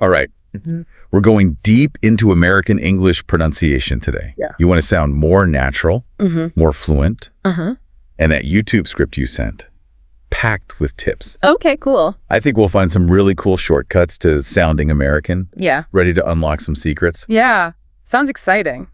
All right. We're going deep into American English pronunciation today. Yeah. You want to sound more natural, more fluent, Uh-huh. and that YouTube script you sent, packed with tips. Okay, cool. I think we'll find some really cool shortcuts to sounding American, Yeah. ready to unlock some secrets. Yeah. Sounds exciting.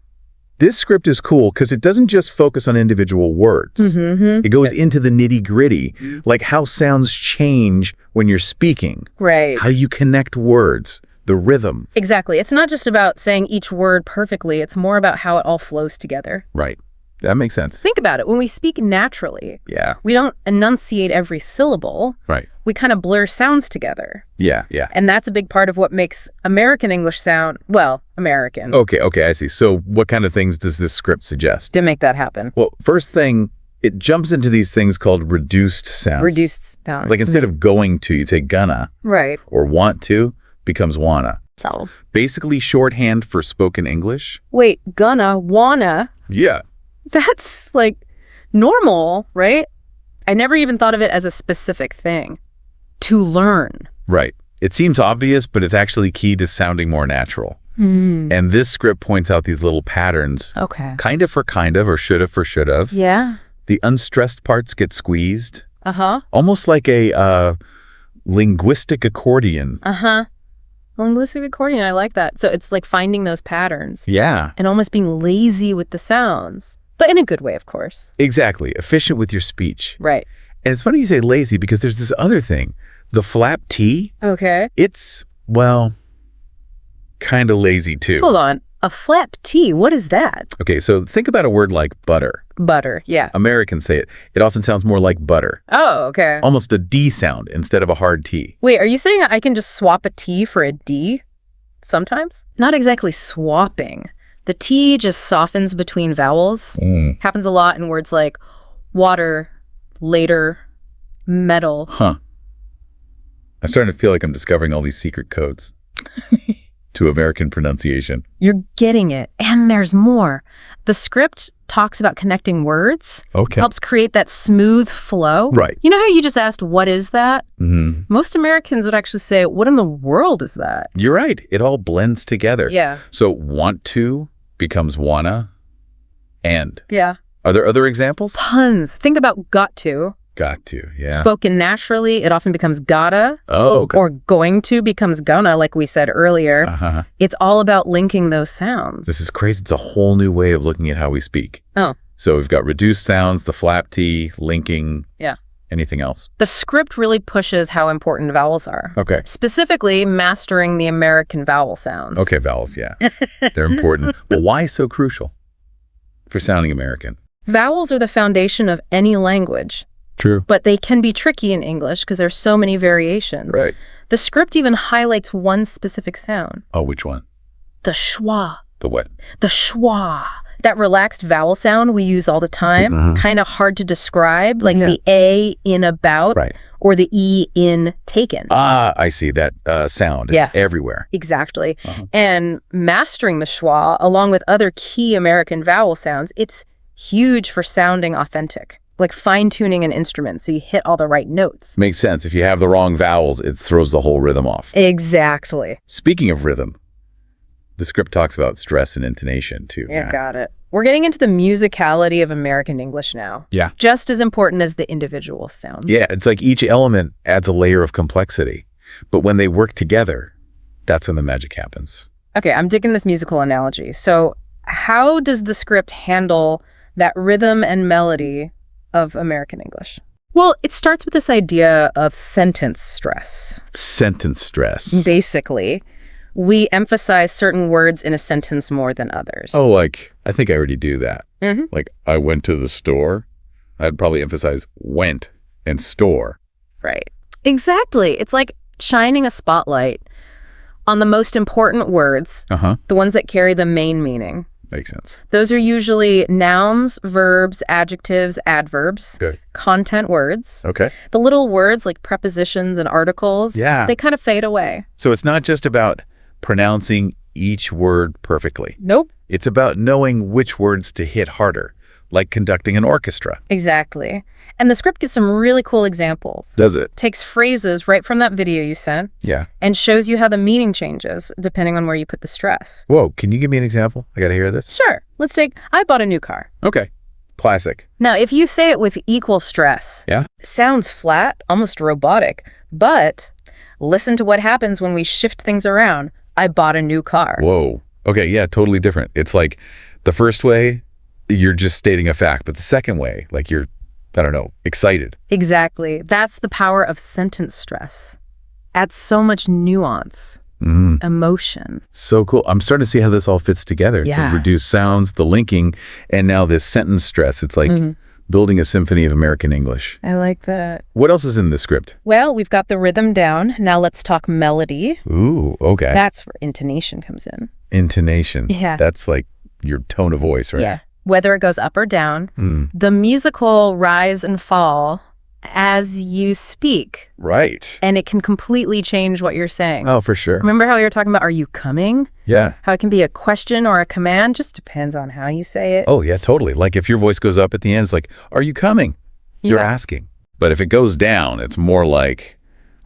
This script is cool because it doesn't just focus on individual words. It goes into the nitty-gritty, like how sounds change when you're speaking, Right. how you connect words, the rhythm. Exactly. It's not just about saying each word perfectly. It's more about how it all flows together. Right. That makes sense. Think about it. When we speak naturally, Yeah. we don't enunciate every syllable. Right. We kind of blur sounds together. Yeah. Yeah. And that's a big part of what makes American English sound, well, American. Okay. I see. So what kind of things does this script suggest? To make that happen. Well, first thing, it jumps into these things called reduced sounds. Reduced sounds. Like instead of going to, you take gonna, Right. or want to becomes wanna. So. Basically shorthand for spoken English. Wait, gonna, wanna. Yeah. That's like normal, right? I never even thought of it as a specific thing. To learn. Right. It seems obvious, but it's actually key to sounding more natural. And this script points out these little patterns. Okay. Kind of for kind of, or should have for should have. Yeah. The unstressed parts get squeezed. Uh-huh. Almost like a linguistic accordion. Uh-huh. Linguistic accordion, I like that. So it's like finding those patterns. Yeah. And almost being lazy with the sounds. But in a good way, of course. Exactly. Efficient with your speech. Right. And it's funny you say lazy because there's this other thing. The flap T, Okay. it's, well, kind of lazy too. Hold on. A flap T, what is that? Okay, so think about a word like butter. Butter, yeah. Americans say it. It often sounds more like butter. Oh, okay. Almost a D sound instead of a hard T. Wait, are you saying I can just swap a T for a D sometimes? Not exactly swapping. The T just softens between vowels. Happens a lot in words like water, later, metal. Huh. I'm starting to feel like I'm discovering all these secret codes to American pronunciation. You're getting it. And there's more. The script talks about connecting words. Okay. Helps create that smooth flow. Right. You know how you just asked, what is that? Mm-hmm. Most Americans would actually say, what in the world is that? You're right. It all blends together. Yeah. So want to becomes wanna and. Yeah. Are there other examples? Tons. Think about got to. Got to, yeah. Spoken naturally, it often becomes gotta. Oh, okay. Or going to becomes gonna, like we said earlier. Uh-huh. It's all about linking those sounds. This is crazy. It's a whole new way of looking at how we speak. Oh. So we've got reduced sounds, the flap T, linking. Yeah. Anything else? The script really pushes how important vowels are. Okay. Specifically, mastering the American vowel sounds. Okay, vowels, yeah. They're important. Well, why so crucial for sounding American? Vowels are the foundation of any language. True. But they can be tricky in English because there's so many variations. Right. The script even highlights one specific sound. Oh, which one? The schwa. The what? The schwa. That relaxed vowel sound we use all the time. Kind of hard to describe, like the A in about. Right. Or the E in taken. Ah, I see that sound. It's everywhere. Exactly. And mastering the schwa, along with other key American vowel sounds, it's huge for sounding authentic. Like fine-tuning an instrument so you hit all the right notes. Makes sense. If you have the wrong vowels, it throws the whole rhythm off. Exactly. Speaking of rhythm, the script talks about stress and intonation too. You got it. We're getting into the musicality of American English now. Yeah. Just as important as the individual sounds. Yeah, it's like each element adds a layer of complexity. But when they work together, that's when the magic happens. Okay, I'm digging this musical analogy. So how does the script handle that rhythm and melody of American English? Well, it starts with this idea of sentence stress. Sentence stress. Basically, we emphasize certain words in a sentence more than others. Oh, like, I think I already do that. Mm-hmm. Like, I went to the store. I'd probably emphasize went and store. Right. Exactly. It's like shining a spotlight on the most important words, the ones that carry the main meaning. Makes sense. Those are usually nouns, verbs, adjectives, adverbs, content words. Okay. The little words like prepositions and articles, they kind of fade away. So it's not just about pronouncing each word perfectly. Nope. It's about knowing which words to hit harder, like conducting an orchestra. Exactly. And the script gives some really cool examples. Does it? Takes phrases right from that video you sent Yeah. and shows you how the meaning changes depending on where you put the stress. Whoa, can you give me an example? I gotta hear this. Sure. Let's take, I bought a new car. Okay. Classic. Now, if you say it with equal stress, Yeah. it sounds flat, almost robotic, but listen to what happens when we shift things around. I bought a new car. Whoa. Okay, yeah, totally different. It's like the first way, you're just stating a fact, but the second way, like you're, I don't know, excited. Exactly. That's the power of sentence stress. Adds so much nuance, emotion. So cool. I'm starting to see how this all fits together. Yeah. The reduced sounds, the linking, and now this sentence stress. It's like building a symphony of American English. I like that. What else is in the script? Well, we've got the rhythm down. Now let's talk melody. Ooh, okay. That's where intonation comes in. Intonation. Yeah. That's like your tone of voice, right? Yeah. Whether it goes up or down, the musical rise and fall as you speak. Right. And it can completely change what you're saying. Oh, for sure. Remember how we were talking about, are you coming? Yeah. How it can be a question or a command, just depends on how you say it. Oh, yeah, totally. Like if your voice goes up at the end, it's like, are you coming? You're Yeah. asking. But if it goes down, it's more like,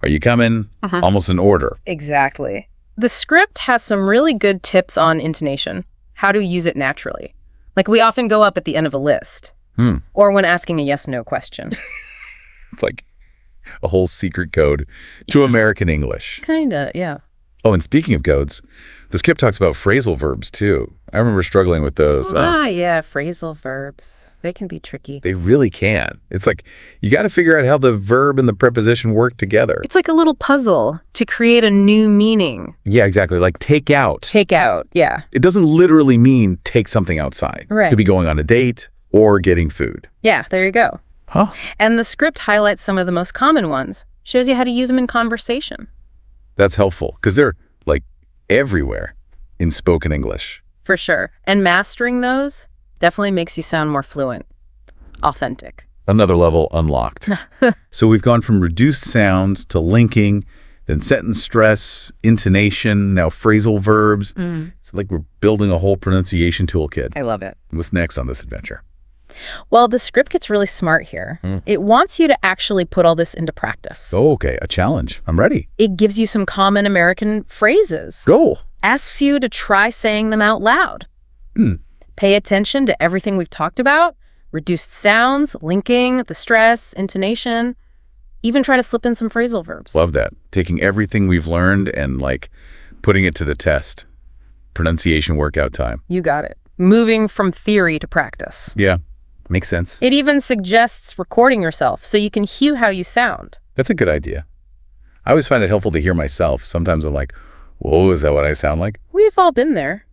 are you coming? Almost an order. Exactly. The script has some really good tips on intonation, how to use it naturally. Like we often go up at the end of a list or when asking a yes-no question. It's like a whole secret code to American English. Kinda, yeah. Oh, and speaking of codes, the script talks about phrasal verbs too. I remember struggling with those. Yeah, phrasal verbs. They can be tricky. They really can. It's like you got to figure out how the verb and the preposition work together. It's like a little puzzle to create a new meaning. Yeah, exactly. Like take out. Take out, yeah. It doesn't literally mean take something outside. Right. Could be going on a date or getting food. Yeah, there you go. Huh? And the script highlights some of the most common ones, shows you how to use them in conversation. That's helpful because they're like everywhere in spoken English. For sure. And mastering those definitely makes you sound more fluent, authentic. Another level unlocked. So we've gone from reduced sounds to linking, then sentence stress, intonation, now phrasal verbs. It's like we're building a whole pronunciation toolkit. I love it. What's next on this adventure? Well, the script gets really smart here. It wants you to actually put all this into practice. Oh, okay. A challenge. I'm ready. It gives you some common American phrases. Go. Asks you to try saying them out loud. Pay attention to everything we've talked about. Reduced sounds, linking, the stress, intonation. Even try to slip in some phrasal verbs. Love that. Taking everything we've learned and like putting it to the test. Pronunciation workout time. You got it. Moving from theory to practice. Yeah. Makes sense. It even suggests recording yourself so you can hear how you sound. That's a good idea. I always find it helpful to hear myself. Sometimes I'm like, whoa, is that what I sound like? We've all been there.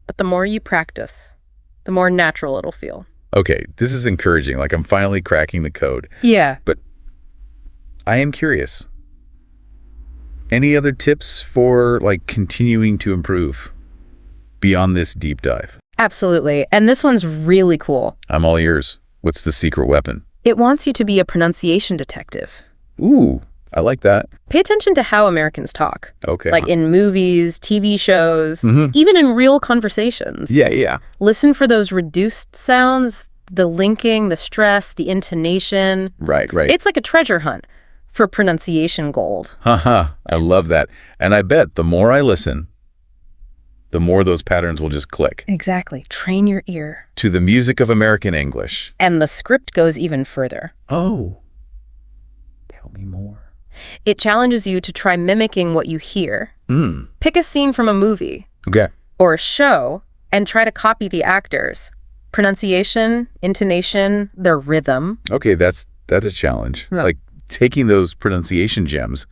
But the more you practice, the more natural it'll feel. Okay, this is encouraging. Like I'm finally cracking the code. Yeah. But I am curious. Any other tips for like continuing to improve beyond this deep dive? Absolutely. And this one's really cool. I'm all ears. What's the secret weapon? It wants you to be a pronunciation detective. Ooh, I like that. Pay attention to how Americans talk. Okay. Like in movies, TV shows, even in real conversations. Yeah. Listen for those reduced sounds, the linking, the stress, the intonation. Right. It's like a treasure hunt for pronunciation gold. Haha, I love that. And I bet the more I listen, the more those patterns will just click. Exactly. Train your ear. To the music of American English. And the script goes even further. Oh. Tell me more. It challenges you to try mimicking what you hear. Pick a scene from a movie Okay. or a show and try to copy the actors. Pronunciation, intonation, their rhythm. Okay, that's a challenge. Yeah. Like taking those pronunciation gems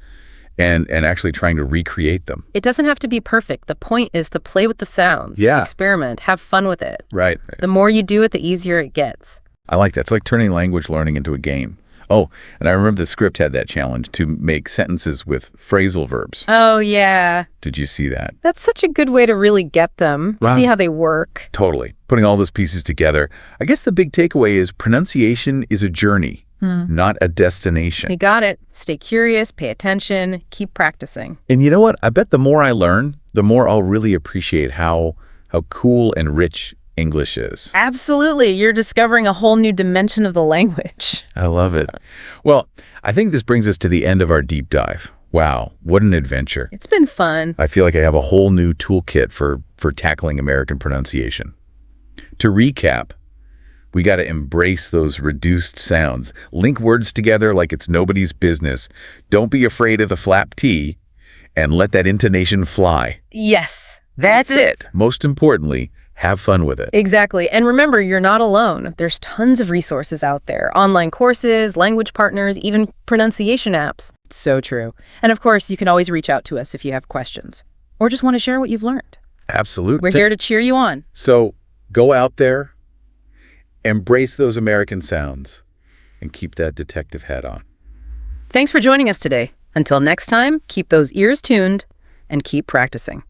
and actually trying to recreate them. It doesn't have to be perfect. The point is to play with the sounds. Yeah. Experiment. Have fun with it. Right. The more you do it, the easier it gets. I like that. It's like turning language learning into a game. Oh, and I remember the script had that challenge to make sentences with phrasal verbs. Oh, yeah. Did you see that? That's such a good way to really get them, Right. see how they work. Totally. Putting all those pieces together. I guess the big takeaway is pronunciation is a journey, not a destination. You got it. Stay curious, pay attention, keep practicing. And you know what? I bet the more I learn, the more I'll really appreciate how cool and rich English is. Absolutely. You're discovering a whole new dimension of the language. I love it. Well, I think this brings us to the end of our deep dive. Wow, what an adventure. It's been fun. I feel like I have a whole new toolkit for tackling American pronunciation. To recap, we got to embrace those reduced sounds. Link words together like it's nobody's business. Don't be afraid of the flap T, and let that intonation fly. Yes. That's it. Most importantly, have fun with it. Exactly. And remember, you're not alone. There's tons of resources out there. Online courses, language partners, even pronunciation apps. It's so true. And of course, you can always reach out to us if you have questions or just want to share what you've learned. Absolutely. We're here to cheer you on. So go out there, embrace those American sounds, and keep that detective hat on. Thanks for joining us today. Until next time, keep those ears tuned and keep practicing.